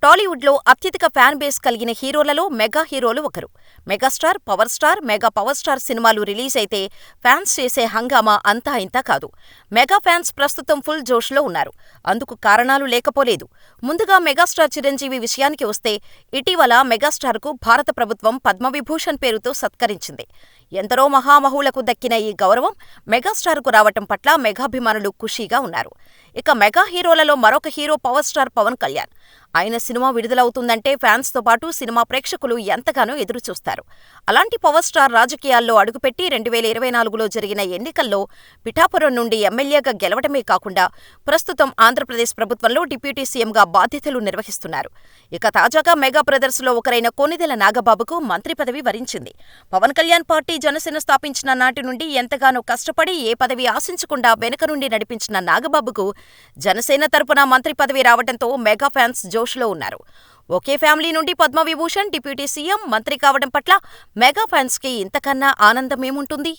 టాలీవుడ్లో అత్యధిక fan base కలిగిన హీరోలలో మెగా హీరోలు ఒకరు. Megastar, power star, mega power star సినిమాలు రిలీజ్ అయితే ఫ్యాన్స్ చేసే హంగామా అంతా ఇంతా కాదు. మెగా ఫ్యాన్స్ ప్రస్తుతం ఫుల్ జోష్లో ఉన్నారు. అందుకు కారణాలు లేకపోలేదు. ముందుగా మెగాస్టార్ చిరంజీవి విషయానికి వస్తే, ఇటీవల మెగాస్టార్కు భారత ప్రభుత్వం పద్మవిభూషణ్ పేరుతో సత్కరించింది. ఎందరో మహామహులకు దక్కిన ఈ గౌరవం మెగాస్టార్కు రావటం పట్ల మెగాభిమానులు ఖుషీగా ఉన్నారు. ఇక మెగా హీరోలలో మరొక hero power star Pawan Kalyan. ఆయన సినిమా విడుదలవుతుందంటే ఫ్యాన్స్తో పాటు సినిమా ప్రేక్షకులు ఎంతగానో ఎదురుచూస్తారు. అలాంటి పవర్ స్టార్ రాజకీయాల్లో అడుగుపెట్టి 2024లో జరిగిన ఎన్నికల్లో పిఠాపురం నుండి ఎమ్మెల్యేగా గెలవడమే కాకుండా ప్రస్తుతం ఆంధ్రప్రదేశ్ ప్రభుత్వంలో డిప్యూటీ సీఎంగా బాధ్యతలు నిర్వహిస్తున్నారు. ఇక తాజాగా మెగా బ్రదర్స్లో ఒకరైన కొణిదెల నాగబాబుకు మంత్రి పదవి వరించింది. పవన్ కళ్యాణ్ పార్టీ జనసేన స్థాపించిన నాటి నుండి ఎంతగానో కష్టపడి ఏ పదవి ఆశించకుండా వెనుక నుండి నడిపించిన నాగబాబుకు జనసేన తరపున మంత్రి పదవి రావడంతో మెగా ఫ్యాన్స్ జోష్లో ఉన్నారు. ఒకే ఫ్యామిలీ నుండి పద్మవిభూషణ్ డిప్యూటీ సీఎం, మంత్రి కావడం పట్ల మెగా ఫ్యాన్స్కి ఇంతకన్నా ఆనందమేముంటుంది?